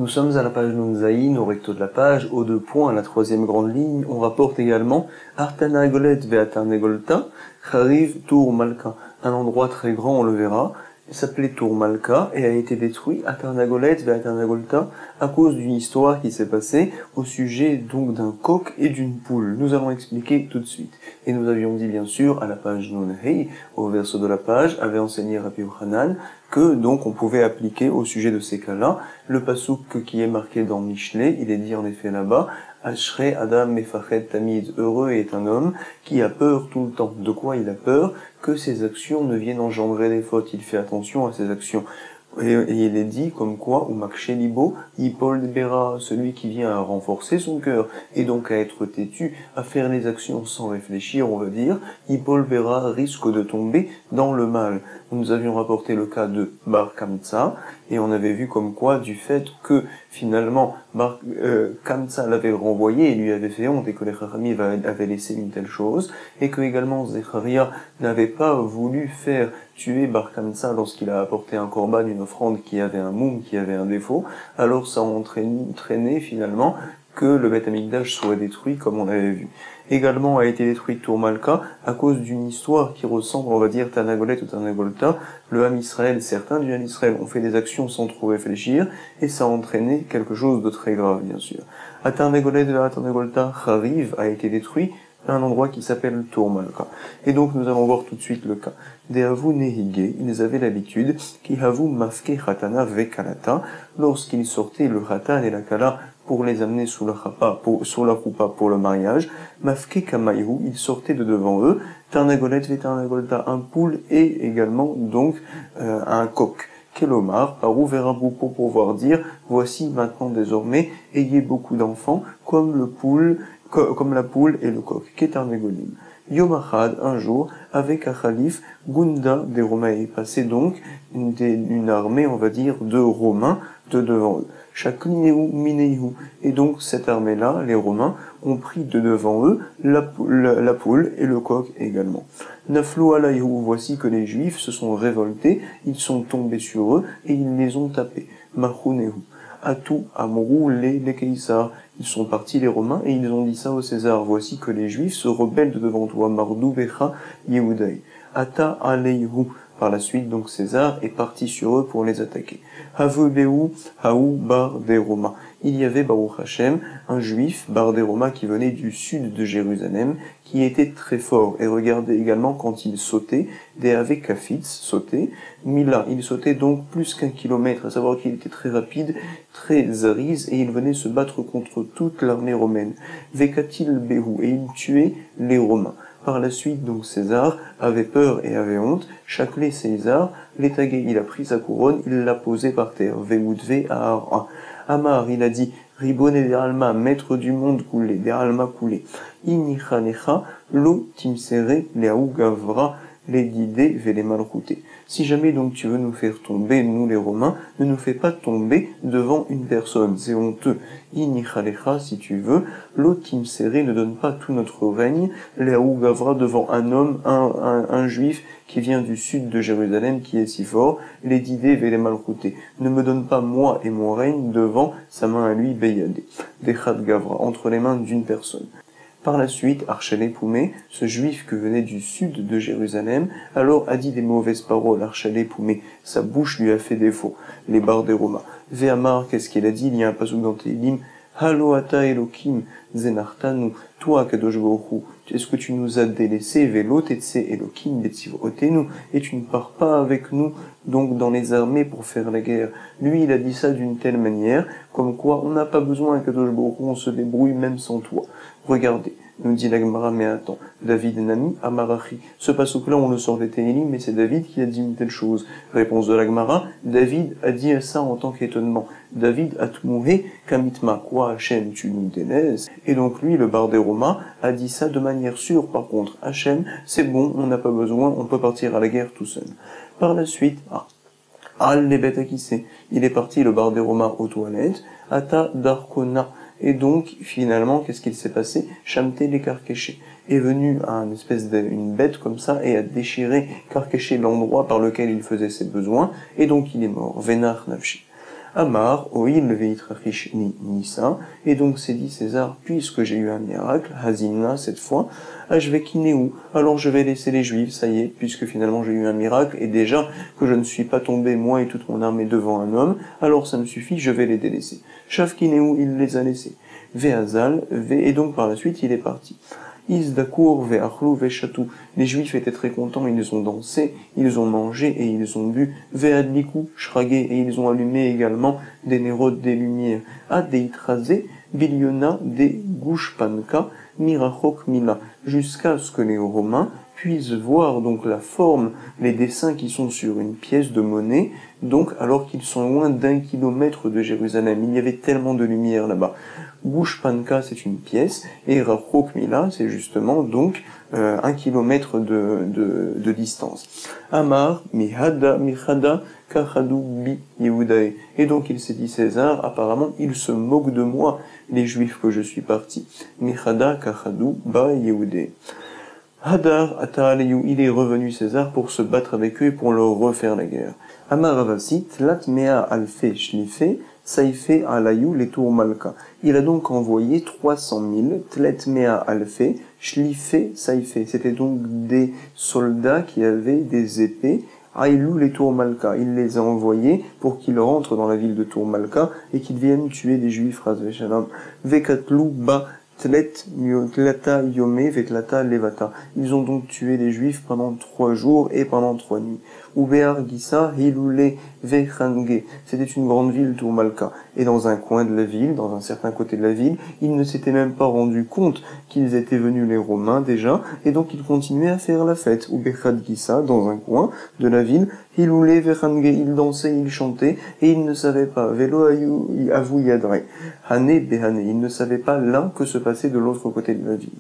Nous sommes à la page Nunzaïn, au recto de la page, aux deux points, à la troisième grande ligne. On rapporte également Artana Golet Ve'atane Golta, Chariv Tour Malka. Un endroit très grand, on le verra, s'appelait Tour Malka et a été détruit Artana Golet Ve'atane Golta à cause d'une histoire qui s'est passée au sujet donc d'un coq et d'une poule. Nous allons expliquer tout de suite. Et nous avions dit bien sûr à la page Nunhei, au verso de la page, avait enseigné Rabbi Yochanan que donc on pouvait appliquer au sujet de ces cas-là le pasouk qui est marqué dans Mishlei. Il est dit en effet là-bas, Ashrei Adam Mefachet Tamid, heureux est un homme qui a peur tout le temps. De quoi il a peur? Que ses actions ne viennent engendrer des fautes. Il fait attention à ses actions. Et il est dit comme quoi, ou Makshelibo, Yipol Bera, celui qui vient à renforcer son cœur, et donc à être têtu, à faire les actions sans réfléchir, on va dire, Yipol Bera risque de tomber dans le mal. Nous avions rapporté le cas de Bar Kamtsa, et on avait vu comme quoi, du fait que finalement Bar Kamtsa l'avait renvoyé et lui avait fait honte, et que les Chachamim avaient laissé une telle chose, et que également Zecharia n'avait pas voulu faire tuer Bar Kamtsa lorsqu'il a apporté un korban, une offrande qui avait un moum, qui avait un défaut, alors ça a entraîné finalement que le Beth Amikdash soit détruit comme on avait vu. Également a été détruit Tour Malka à cause d'une histoire qui ressemble, on va dire, Tanagolet ou Tanagolta. Le Ham Israël, certains du Ham Israël ont fait des actions sans trop réfléchir et ça a entraîné quelque chose de très grave, bien sûr. À Tanagolet de Tanagolta, Chariv a été détruit un endroit qui s'appelle Tour Malka. Et donc nous allons voir tout de suite le cas. Des Havu Nehige, ils avaient l'habitude, qui Havu Mafke Khatana Vekalata, lorsqu'ils sortaient le Khatan et la Kala pour les amener sous la roupa pour le mariage, Mafke Kamaïhu, ils sortaient de devant eux, Tarnagolet Vetarnagolta, un poule et également donc un coq. Kelomar, Parou Verabou pour pouvoir dire, voici maintenant désormais, ayez beaucoup d'enfants, comme la poule et le coq, Ketarnegolim. Yom Achad, un jour, avec un calife, Gunda des Romains est passé donc une armée, on va dire, de Romains de devant eux. Shaklinehu Minehu. Et donc, cette armée-là, les Romains, ont pris de devant eux la poule et le coq également. Naflu alayhu, voici que les Juifs se sont révoltés, ils sont tombés sur eux et ils les ont tapés. Machunehu. Atou Amrou les Keïsar. Ils sont partis les Romains et ils ont dit ça au César. Voici que les Juifs se rebellent de devant toi. Mardou Becha Yehudaï. Ata Aleihu. Par la suite, donc, César est parti sur eux pour les attaquer. Havebeu Haou Bar des Romains. Il y avait Baruch Hashem, un juif, Bar des Romains, qui venait du sud de Jérusalem, qui était très fort. Et regardez également quand il sautait, des avec Kafitz sautait, Mila, il sautait donc plus qu'1 kilomètre, à savoir qu'il était très rapide, très zariz, et il venait se battre contre toute l'armée romaine. Vekatil Behu, et il tuait les Romains. Par la suite, donc, César avait peur et avait honte. Chaclé César, l'étagué, il a pris sa couronne, il l'a posée par terre. Veoudve Ahara. Amar, il a dit, Ribone de Alma, maître du monde coulé, de Alma coulé. Inichanecha, lo timsere, leaou gavra, les guidés, les malroutés. Si jamais donc tu veux nous faire tomber, nous les Romains, ne nous fais pas tomber devant une personne, c'est honteux. Inichalecha, si tu veux, l'otim serré ne donne pas tout notre règne, léaou gavra devant un homme, un juif qui vient du sud de Jérusalem, qui est si fort, les guidés, les malroutés. Ne me donne pas moi et mon règne devant sa main à lui, beyadé. Dechat gavra, entre les mains d'une personne. Par la suite, Archelé Poumé, ce juif que venait du sud de Jérusalem, alors a dit des mauvaises paroles. Archelé Poumé, sa bouche lui a fait défaut. Les barres des Romains. Ve'amar, qu'est-ce qu'il a dit? Il y a un pasuk dans Télim. Halo ata Elokim, zenartanu, toi Kadosh Baruch Hu, est-ce que tu nous as délaissés, Velo tetse Elokim, betzivotenu, et tu ne pars pas avec nous, donc dans les armées pour faire la guerre. Lui, il a dit ça d'une telle manière, comme quoi on n'a pas besoin Kadosh Baruch Hu, on se débrouille même sans toi. Regardez, nous dit la Gemara, mais attends, David Nami Amarachi. Ce passouk-là, on le sort des Télim, mais c'est David qui a dit une telle chose. Réponse de la Gemara, David a dit ça en tant qu'étonnement. David a tmouhé kamitma, quoi Hachem, tu nous délaises. Et donc lui, le bar des Romains, a dit ça de manière sûre. Par contre, Hachem, c'est bon, on n'a pas besoin, on peut partir à la guerre tout seul. Par la suite, il est parti, le bar des Romains, aux toilettes, Ata Darkona. Et donc, finalement, qu'est-ce qu'il s'est passé? Shamté les Karkéché est venu à une espèce d'une bête comme ça et a déchiré, Karkéché l'endroit par lequel il faisait ses besoins, et donc il est mort. Vénar Nafshi. Amar, Oil, Veitrachish, Nisa, et donc s'est dit César, puisque j'ai eu un miracle, Hazina cette fois, Ashvekineu, alors je vais laisser les Juifs, ça y est, puisque finalement j'ai eu un miracle, et déjà que je ne suis pas tombé, moi et toute mon armée, devant un homme, alors ça me suffit, je vais les délaisser. Shavkineu, il les a laissés. Ve'azal, et donc par la suite il est parti. Isdakour ve'achlu ve'chatou. Les Juifs étaient très contents, ils ont dansé, ils ont mangé et ils ont bu. Ve'adliku shragé, et ils ont allumé également des nérodes, des lumières. Adeitrasé biliona des gushpanka mirachok mila, jusqu'à ce que les Romains puissent voir donc la forme, les dessins qui sont sur une pièce de monnaie, donc alors qu'ils sont loin d'1 kilomètre de Jérusalem. Il y avait tellement de lumière là-bas. Gushpanka, c'est une pièce, et Rachok Mila, c'est justement donc 1 kilomètre de distance. Amar, Mihada, Kachadu, Bi, Yehudae. Et donc il s'est dit César, apparemment, il se moque de moi, les Juifs que je suis parti. Mihada, Kachadu, Ba, Yehudae. Hadar, Ata'aleyu, il est revenu César pour se battre avec eux et pour leur refaire la guerre. Amar Avasit, Latmea Alfe Shlife, Saïfe Alayou les tours Malka. Il a donc envoyé 300 000, Tletmea Alfe, Shlife, Saïfe. C'était donc des soldats qui avaient des épées, Aïlou les tours Malka. Il les a envoyés pour qu'ils rentrent dans la ville de Tour Malka et qu'ils viennent tuer des Juifs, Razve Shalom. Vekatlou Ba, Tlata Yome Vetlata Levata. Ils ont donc tué les Juifs pendant 3 jours et pendant 3 nuits. Ubear Gisa Hiloule Vechange. C'était une grande ville, Tour Malka. Et dans un coin de la ville, dans un certain côté de la ville, ils ne s'étaient même pas rendus compte qu'ils étaient venus les Romains déjà, et donc ils continuaient à faire la fête. Ubear Gisa, dans un coin de la ville, Hiloule Vechange, ils dansaient, ils chantaient, et ils ne savaient pas. Velo Avu Yadre. Hane Behane. Ils ne savaient pas là que se passait de l'autre côté de la ville.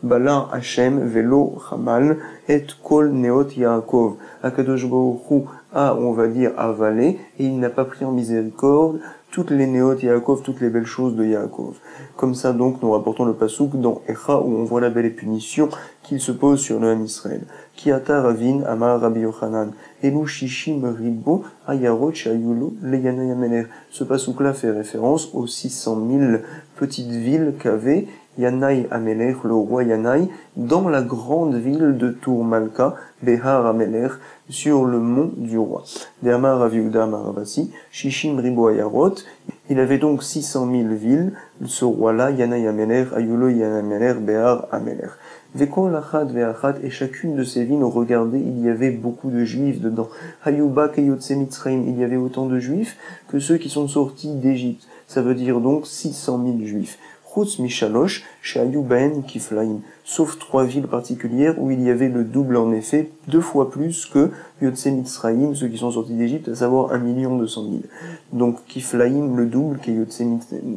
Bala Hashem Velo Hamal et Kol Neot Yaakov. Akadosh Baruch Hu a, on va dire, avalé, et il n'a pas pris en miséricorde toutes les Neot Yaakov, toutes les belles choses de Yaakov. Comme ça, donc, nous rapportons le pasouk dans Echa, où on voit la belle punition qu'il se pose sur le Ham Israël. Kiata Ravin Amar Rabbi Yochanan. Elu Shishim Ribo Ayarot Shayulu Leyana Yameler. Ce pasouk-là fait référence aux 600 000 petites villes qu'avait Yanaï Amelech, le roi Yanaï, dans la grande ville de Tour Malka, Behar Amelech, sur le mont du roi. Dermar Aviuda Maravasi, Shishim Ribo Ayarot. Il avait donc 600 000 villes, ce roi-là, Yanaï Amelech, Ayulo Yanaï Amelech, Behar Amelech. Vekol Achad Ve'achat, et chacune de ces villes, regardez, il y avait beaucoup de juifs dedans. Hayuba Keyotse Mitzrayim, il y avait autant de juifs que ceux qui sont sortis d'Égypte. Ça veut dire donc 600 000 juifs. Chutz Mishalosh, chez Ayubaen Kiflaim, sauf 3 villes particulières où il y avait le double en effet, 2 fois plus que Yotse Mitzrayim, ceux qui sont sortis d'Égypte, à savoir 1 200 000. Donc Kiflaim, le double, qui est Yotse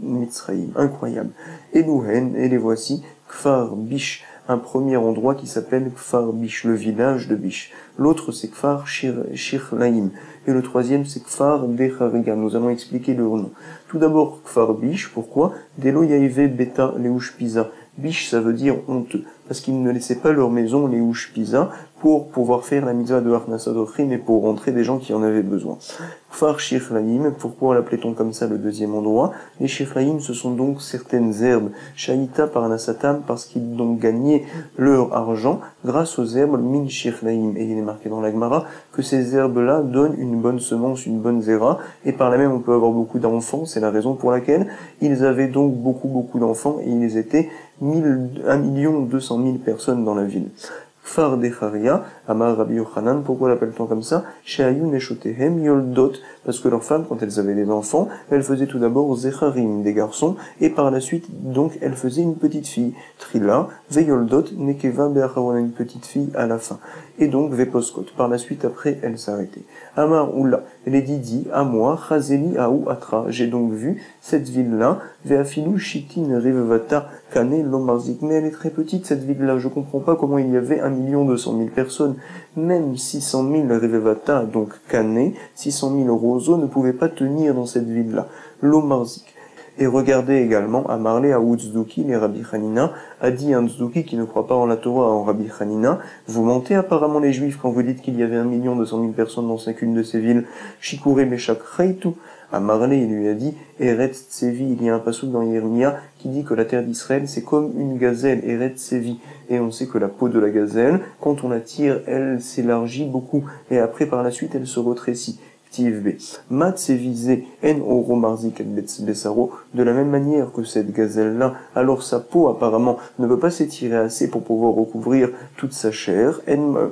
Mitzrayim. Incroyable. Elouhen, et les voici, Kfar Bish, un premier endroit qui s'appelle Kfar Bish, le village de Bish. L'autre c'est Kfar Shirlaim. Et le troisième c'est Kfar Becharigam. Nous allons expliquer leur nom. Tout d'abord Kfar Bish, pourquoi? Delo Yaive Beta Leush Pisa. Bish ça veut dire honteux, parce qu'ils ne laissaient pas leur maison Leush Pisa pour pouvoir faire la mitzvah de Harnasat Ochrim et pour rentrer des gens qui en avaient besoin. Kfar Shirlaim, pourquoi l'appelait-on comme ça le deuxième endroit? Les Shirlaim, ce sont donc certaines herbes. Shaita Parnasatam, parce qu'ils ont gagné leur argent grâce aux herbes Min Shirlaim. Et il est marqué dans la Gemara que ces herbes-là donnent une bonne semence, une bonne zéra, et par là même on peut avoir beaucoup d'enfants. C'est la raison pour laquelle ils avaient donc beaucoup d'enfants, et ils étaient 1 200 000 personnes dans la ville. Kfar Decharia, Amar Rabbi Yochanan, pourquoi l'appelle-t-on comme ça? Sheayu Neshotehem Yoldot, parce que leurs femmes, quand elles avaient des enfants, elles faisaient tout d'abord Zecharim, des garçons, et par la suite, donc, elles faisaient une petite fille. Trila, Veyoldot, Nekeva Be'acharon, une petite fille à la fin. Et donc, Veposkot. Par la suite, après, elles s'arrêtaient. Amar Oula, les Didi, à moi, Chazeli Aou Atra. J'ai donc vu cette ville-là, Veafilu Shitin Rivevata, Kane Lomarzik. Mais elle est très petite, cette ville-là. Je comprends pas comment il y avait 1 200 000 personnes. Même 600 000 Rivevata, donc Kane, 600 000 roseaux ne pouvaient pas tenir dans cette ville-là. Lomarzik. Et regardez également, à Marley, à Uzdouki, les Rabbi Hanina, a dit un Tzduki qui ne croit pas en la Torah, en Rabbi Hanina, vous mentez apparemment les Juifs quand vous dites qu'il y avait 1 200 000 personnes dans chacune de ces villes. Shikure Meshak Reitu, À Marley, il lui a dit, Eretz Tsevi, il y a un passouk dans Yirmia qui dit que la terre d'Israël, c'est comme une gazelle, Eretz Tsevi. Et on sait que la peau de la gazelle, quand on la tire, elle s'élargit beaucoup, et après, par la suite, elle se rétrécit. Mat visé en oro marzik et bessaro, de la même manière que cette gazelle-là, alors sa peau apparemment ne peut pas s'étirer assez pour pouvoir recouvrir toute sa chair.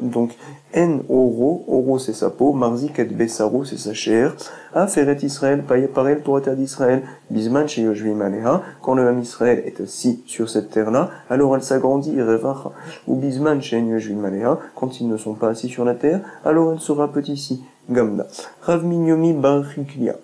Donc en oro c'est sa peau, marzik et bessaro c'est sa chair. A feret Israël, pareil pour la terre d'Israël, bisman chez Yoshvim Aleha, quand le Ham Israël est assis sur cette terre-là, alors elle s'agrandit et revacha. Ou bisman chez Yoshvim Aleha, quand ils ne sont pas assis sur la terre, alors elle sera petite. Gamda. Rav Minyomi bar Chilkia.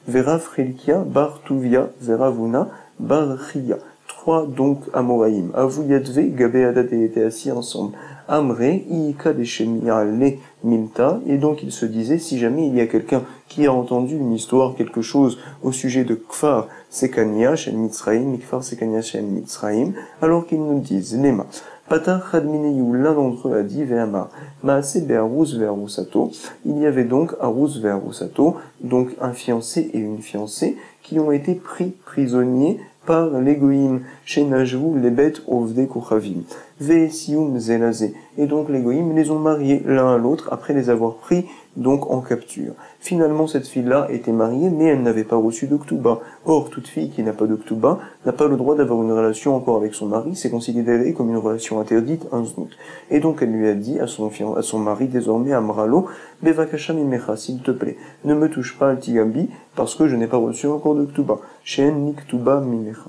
Verav Chilkia bar Tuvia, Veravuna bar Chilkia. Trois donc Amoraïm. Avou Yadve, Gabé Hadat étaient assis ensemble. Amre, Iika Deshemia le Milta. Et donc il se disait, si jamais il y a quelqu'un qui a entendu une histoire, quelque chose au sujet de Kfar Sekania Shen Mitzraim, Kfar Sekania Shen Mitzraim, alors qu'ils nous disent, Lema. Patar Chadmineyou, l'un d'entre eux a dit Ve'amar, Maase Be'aruz Ve'arusato. Il y avait donc Aruz Ve'arusato, donc un fiancé et une fiancée, qui ont été pris prisonniers par l'égoïm, chez Najvou, les bêtes Ovde Kochavim, Ve'esium Zelazé. Et donc l'égoïm les ont mariés l'un à l'autre après les avoir pris donc en capture. Finalement, cette fille-là était mariée, mais elle n'avait pas reçu de Ktuba. Or, toute fille qui n'a pas de Ktuba n'a pas le droit d'avoir une relation encore avec son mari, c'est considéré comme une relation interdite, un znout. Et donc, elle lui a dit à son mari, désormais, Amralo, Bevakasha mimecha, s'il te plaît, ne me touche pas al tigambi, parce que je n'ai pas reçu encore de Ktuba. Shen ni Ktuba mimecha.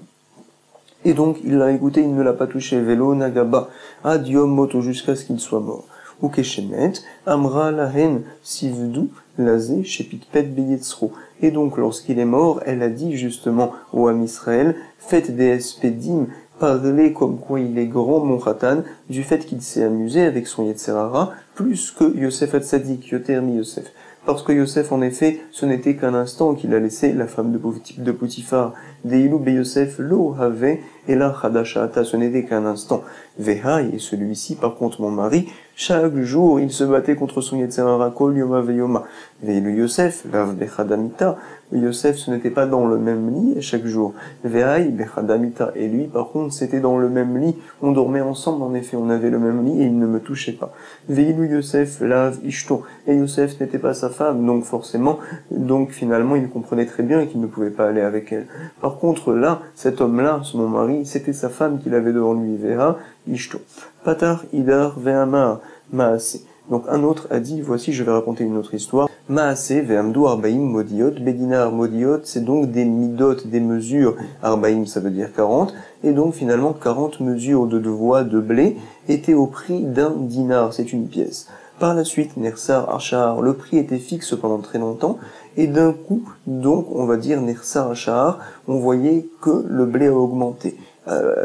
Et donc, il l'a écouté, il ne l'a pas touché. Velo nagaba, adiom moto, jusqu'à ce qu'il soit mort. Ou keshemet, amra lahen sivdu, lazé, shepitpet beyetzro. Et donc, lorsqu'il est mort, elle a dit justement au Ham Israël, faites des espedim, parlez comme quoi il est grand, mon khatan, du fait qu'il s'est amusé avec son Yetzerara, plus que Yosef Hatzadik, Yotermi Yosef. Parce que Yosef, en effet, ce n'était qu'un instant qu'il a laissé la femme de Potiphar. Deilou be Yosef lo have, et là, Hadashata, ce n'était qu'un instant. Vehai, et celui-ci, par contre, mon mari, chaque jour, il se battait contre son Yetzerara, kol yoma veyoma. Veilu Yosef, lav bechadamita, Yosef, ce n'était pas dans le même lit chaque jour. Vehai bechadamita, et lui, par contre, c'était dans le même lit. On dormait ensemble, en effet, on avait le même lit, et il ne me touchait pas. Veilu Yosef, lav ishto, et Yosef n'était pas sa femme, donc forcément, donc finalement, il comprenait très bien qu'il ne pouvait pas aller avec elle. Par contre, là, cet homme-là, mon mari, c'était sa femme qu'il avait devant lui, Veha, ishto. Patar, idar, ve'amar, maase. Donc un autre a dit, voici, je vais raconter une autre histoire. Maase, ve'amdu arbaim modiot, bedinar modiot, c'est donc des midot, des mesures. Arbaim, ça veut dire 40. Et donc finalement, 40 mesures de voix de blé étaient au prix d'un dinar, c'est une pièce. Par la suite, Nersar Achar, le prix était fixe pendant très longtemps, et d'un coup, donc, on va dire Nersar Achar, on voyait que le blé a augmenté.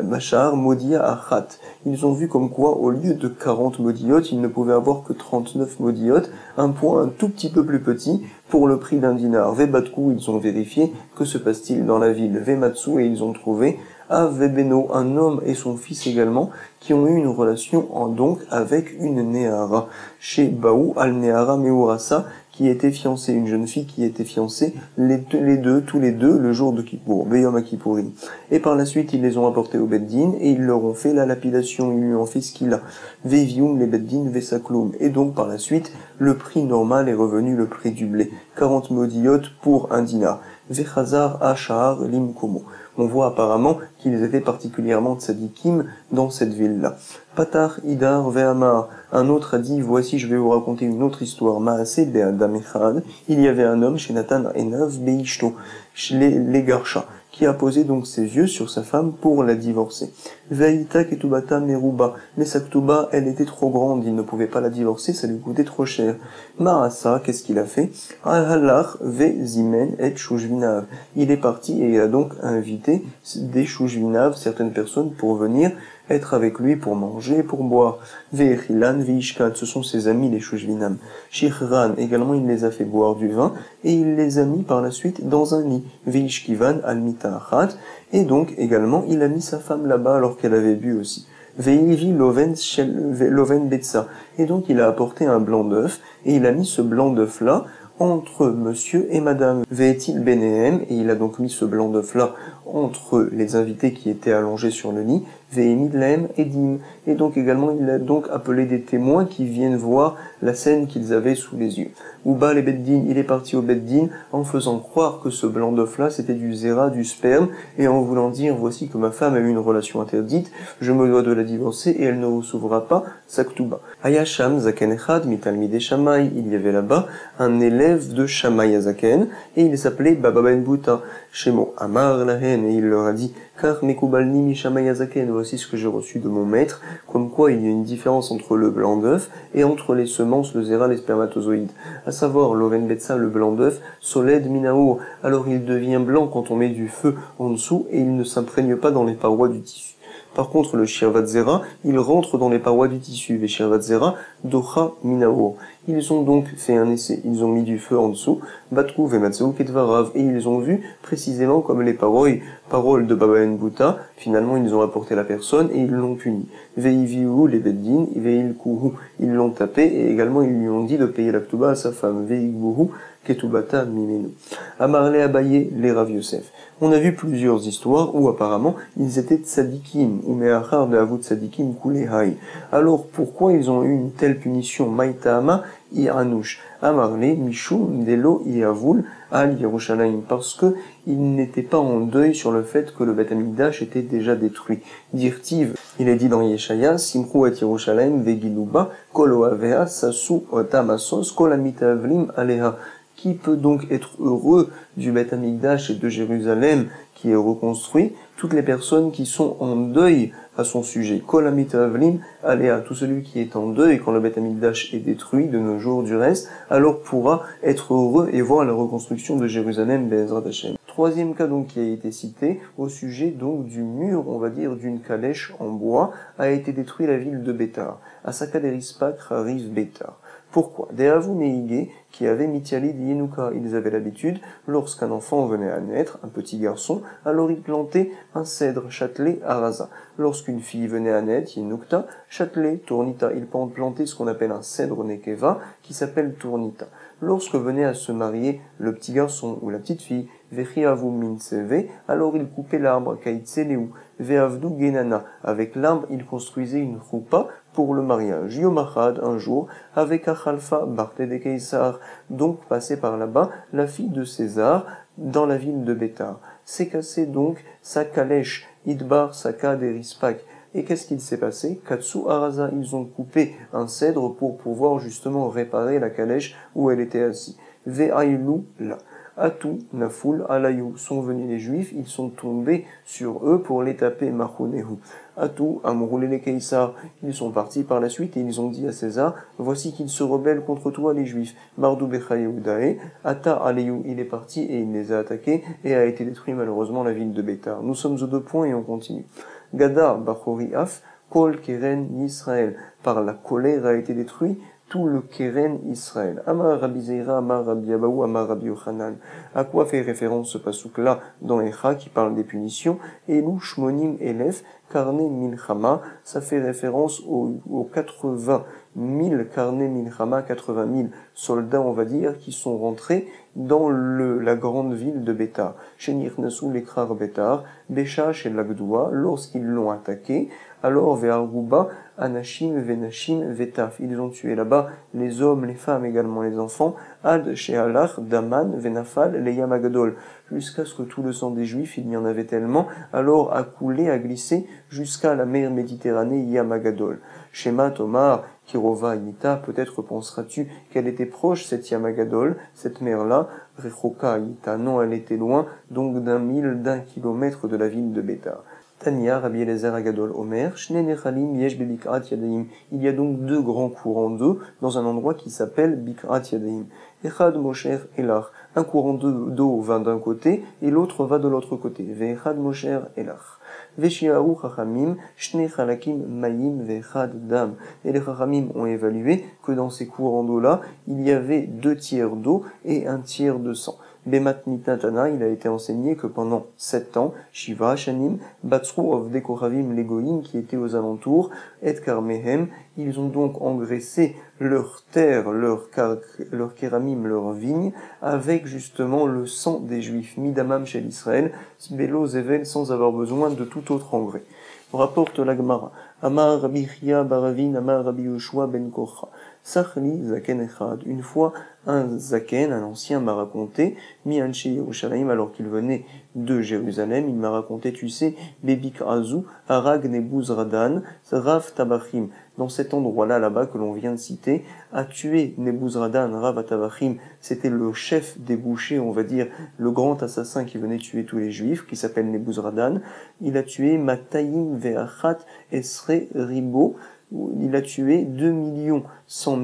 Machar, Modia, Achat. Ils ont vu comme quoi, au lieu de 40 modiotes, ils ne pouvaient avoir que 39 modiotes, un point un tout petit peu plus petit, pour le prix d'un dinar. Vebatkou, ils ont vérifié, que se passe-t-il dans la ville? Vematsu, et ils ont trouvé Avebeno, un homme et son fils également, qui ont eu une relation donc avec une Néhara. Chez Baou al-Néhara Meurasa, qui était fiancée, une jeune fille qui était fiancée, tous les deux, le jour de Kippour, Beyom Kippourim. Et par la suite, ils les ont apportés au Beddin, et ils leur ont fait la lapidation, ils lui ont fait ce qu'il a. Vevium, les Beddin, Vesakloum. Et donc, par la suite, le prix normal est revenu le prix du blé. 40 modiotes pour un dinar. Vechazar, Achar, Limkomo. On voit apparemment qu'ils étaient particulièrement tzadikim dans cette ville-là. Patar, Idar, Ve'amar. Un autre a dit, voici, je vais vous raconter une autre histoire. Maaseh be'adam echad. Il y avait un homme chez Nathan Enav be'ishto, chez les Garcha, qui a posé donc ses yeux sur sa femme pour la divorcer. Ve'ita ketubata meruba. Mais sa ktuba, elle était trop grande, il ne pouvait pas la divorcer, ça lui coûtait trop cher. Maasa, qu'est-ce qu'il a fait? Ahalach ve'zimen et shujvinav. Il est parti et il a donc invité des shujvinav, certaines personnes, pour venir être avec lui pour manger, pour boire. Ve'echilan ve'ishkan, ce sont ses amis les shujvinam. Shichran, également il les a fait boire du vin, et il les a mis par la suite dans un lit. Ve'ishkivan al-mita achat, et donc également il a mis sa femme là-bas alors qu'elle avait bu aussi. Ve'ivi loven betsa, et donc il a apporté un blanc d'œuf, et il a mis ce blanc d'œuf là entre monsieur et madame Ve'etil Benehem, et il a donc mis ce blanc d'œuf-là entre les invités qui étaient allongés sur le lit, Ve'emid Lahem Edim, et donc également il a donc appelé des témoins qui viennent voir la scène qu'ils avaient sous les yeux. Ouba les Beddin, il est parti au Beddin en faisant croire que ce blanc d'œuf-là c'était du zéra, du sperme, et en voulant dire voici que ma femme a eu une relation interdite, je me dois de la divorcer et elle ne recevra pas sa ktuba. Hayasham Zaken Echad Mitalmide Shammai, il y avait là-bas un élève de Shammai Azaken, et il s'appelait Baba Ben Bouta. Shemo Amar Lahen, et il leur a dit Kar Mekubalni Mi Shammai Azaken, voici ce que j'ai reçu de mon maître, comme quoi il y a une différence entre le blanc d'œuf et entre les semences, le zéra, les spermatozoïdes. À savoir, l'oven betsa, le blanc d'œuf, soled minaour, alors il devient blanc quand on met du feu en dessous et il ne s'imprègne pas dans les parois du tissu. Par contre, le shirvat zera, il rentre dans les parois du tissu. Les shirvat zera, docha minaour. Ils ont donc fait un essai. Ils ont mis du feu en dessous, batkou vematzeu ketvarav, et ils ont vu précisément comme les paroles de Baba Ben Bouta. Finalement, ils ont apporté la personne et ils l'ont puni. Veiviu les beddin, veilkuhu, ils l'ont tapé et également ils lui ont dit de payer la ktuba à sa femme. Veigbuhu ketubata mimenu. Amarle Abaye les Rav Yosef. On a vu plusieurs histoires où apparemment ils étaient tzadikim, ou me'achar de avut tzadikim kulehai. Alors pourquoi ils ont eu une telle punition? Maïtama iranouch. Amarle mishum delo iavul al Yerushalayim, parce que ils n'étaient pas en deuil sur le fait que le Beth Amikdash était déjà détruit. Dirtiv, il est dit dans Yeshaya, Simchu et Yerushalayim vegiluba kol oavea sasu otamasos kol amitavlim aleha. Qui peut donc être heureux du Beth Amikdash et de Jérusalem qui est reconstruit? Toutes les personnes qui sont en deuil à son sujet. Kol amitavlim aléa, tout celui qui est en deuil quand le Beth Amikdash est détruit de nos jours du reste, alors pourra être heureux et voir la reconstruction de Jérusalem, Be'ezrat Hashem. Troisième cas donc qui a été cité au sujet donc du mur, on va dire d'une calèche en bois, a été détruit la ville de Bétar. Asaka derispak Riv Bétar. Pourquoi? Des Avou Neigé qui avaient Mitialid Yenuka, ils avaient l'habitude, lorsqu'un enfant venait à naître, un petit garçon, alors ils plantaient un cèdre châtelé à rasa. Lorsqu'une fille venait à naître, Yenukta, châtelé, tournita, ils plantaient ce qu'on appelle un cèdre nekeva, qui s'appelle tournita. Lorsque venait à se marier le petit garçon ou la petite fille, Vechiavu minseve, alors ils coupaient l'arbre, kaitseleu, veavdu genana, avec l'arbre ils construisaient une choupa pour le mariage. Yomachad, un jour, avec Achalfa, Barte de Keisar, donc passait par là-bas la fille de César, dans la ville de Bétar. C'est cassé donc sa calèche, Idbar Saka derispak. Et qu'est-ce qu'il s'est passé? Katsu Arasa, ils ont coupé un cèdre pour pouvoir justement réparer la calèche où elle était assise. Ve'aïlou la. Atou, Nafoul, Alayou, sont venus les Juifs, ils sont tombés sur eux pour les taper, Machunehu. Atou, Amroulé les Keïsar, ils sont partis par la suite et ils ont dit à César, voici qu'ils se rebellent contre toi les Juifs. Mardou Bechayehudae, Ata Alayou, il est parti et il les a attaqués et a été détruit malheureusement la ville de Bétar. Nous sommes aux 2 points et on continue. Gada, Bachori Af, Kol Keren Yisraël, par la colère a été détruit tout le Keren Israël. Amar Rabbi Zeira, Amar Rabbi Abaou, Amar Rabbi Yochanan. À quoi fait référence ce pasouk-là dans Echa qui parle des punitions? Elou Shmonim Elef, Karne Milchama, ça fait référence aux 80 000 Karne Milchama, 80 000 soldats, on va dire, qui sont rentrés dans la grande ville de Bétar. Shenir Nassou l'Ekrar Bétar, Bécha chez l'Agdoua, lorsqu'ils l'ont attaqué, alors Ve'arguba, Anashim, Venashim, Vetaf. Ils ont tué là-bas les hommes, les femmes, également les enfants, Ad, Shehalach, Daman, Venafal, Leya Magadol, jusqu'à ce que tout le sang des Juifs, il y en avait tellement, alors a coulé, a glissé jusqu'à la mer Méditerranée, Yamagadol. Shema Tomar, Kirova, Yita, peut-être penseras-tu qu'elle était proche, cette Yamagadol, cette mer-là, Rechoka, Yita, non, elle était loin, donc d'un kilomètre de la ville de Bétar. Tania, Rabbi Eliezer Agadol Omer, Shne Nechalim Yesh Bebikrat Yadaim. Il y a donc 2 grands courants d'eau dans un endroit qui s'appelle Bikrat Yadaim. Echad Mosher Elach. Un courant d'eau va d'un côté et l'autre va de l'autre côté. Ve'echad Mosher Elach. Veshiahu Chachamim, Shne Chalakim Mayim Ve'echad Dam. Et les Chachamim ont évalué que dans ces courants d'eau-là, il y avait 2 tiers d'eau et 1 tiers de sang. Bematnita Tana, il a été enseigné que pendant 7 ans, Shiva Shanim, Batsru of Dekoravim Legoïm, qui étaient aux alentours, et Karmehem, ils ont donc engraissé leur terre, leur kéramim, leur vigne, avec justement le sang des Juifs, Midamam chez l'Israël, Sbelo Zevel, sans avoir besoin de tout autre engrais. Rapporte la Gemara. Amar Rabbi Chia Baravin, Amar Rabbi Yoshua ben Kocha. Sachli Zaken Echad. Une fois, un Zaken, un ancien, m'a raconté, Mi Anche Yerushalayim, alors qu'il venait de Jérusalem, il m'a raconté, tu sais, Bebik Azu, Arag Nebuzradan, Rav Tabachim. Dans cet endroit-là, là-bas, que l'on vient de citer, a tué Nebuzradan, Rav Tabachim. C'était le chef des bouchers, on va dire, le grand assassin qui venait tuer tous les Juifs, qui s'appelle Nebuzradan. Il a tué Matayim Ve'achat Esre Ribo. Il a tué 2 100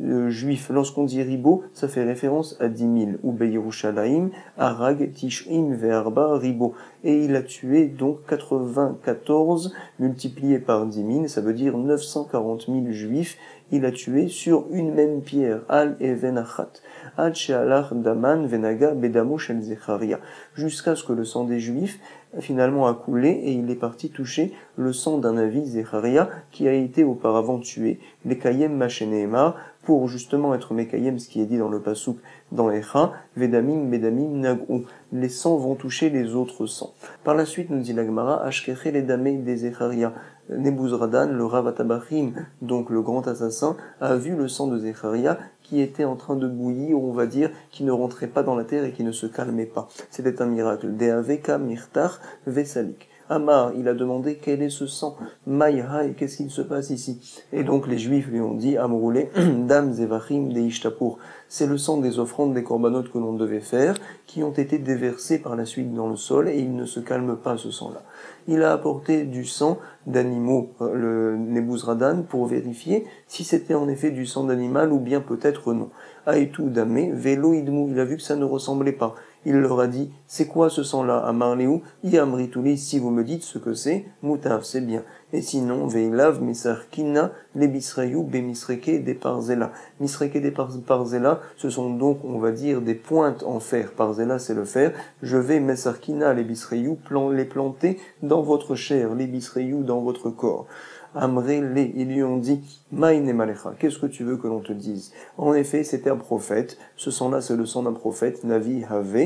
000 Juifs. Lorsqu'on dit Ribo, ça fait référence à 10 000. Ou Beyerushalayim, Arag, Tish'im, Ve'arba, Ribo. Et il a tué donc 94 multiplié par 10 000, ça veut dire 940 000 Juifs. Il a tué sur une même pierre, Al Even Achat, Ad She'alach Daman Venaga Bedamo Shel Zecharia, jusqu'à ce que le sang des Juifs finalement a coulé et il est parti toucher le sang d'un avis Zecharia qui a été auparavant tué. Mekayem Machenehemar, pour justement être Mekayem, ce qui est dit dans le Pasuk, dans Echa, Vedamim Bedamim Nag'u, les sangs vont toucher les autres sangs. Par la suite, nous dit la Gemara, Ashkeche les damé des Zecharia. Nebuzradan, le Rav Tabachim, donc le grand assassin, a vu le sang de Zecharia qui était en train de bouillir, on va dire, qui ne rentrait pas dans la terre et qui ne se calmait pas. C'était un miracle. Deaveka mirtar vesalik. Amar, il a demandé quel est ce sang. Maïhaï, qu'est-ce qu'il se passe ici? Et donc les Juifs lui ont dit, Amroulé, Dam Zevachim de Ishtapour. C'est le sang des offrandes des corbanotes que l'on devait faire, qui ont été déversés par la suite dans le sol, et il ne se calme pas ce sang-là. Il a apporté du sang d'animaux, le Nebuzradan, pour vérifier si c'était en effet du sang d'animal ou bien peut-être non. Aïtou Damé, Vélo Idmou, il a vu que ça ne ressemblait pas. Il leur a dit, c'est quoi ce sang-là, Amarléou, Iamritouli, si vous me dites ce que c'est, Moutav, c'est bien. Et sinon, Veilav, Misarkina, les Bisrayou, Bemisreke, des Parzela. Misreke des Parzela, ce sont donc, on va dire, des pointes en fer. Parzela, c'est le fer. Je vais, Mesarkina, les Bisrayou, les planter dans votre chair, les Bisrayou dans votre corps. Amré les, ils lui ont dit, Maïne Malecha, qu'est-ce que tu veux que l'on te dise? En effet, c'était un prophète, ce sang-là c'est le sang d'un prophète, Navi Have,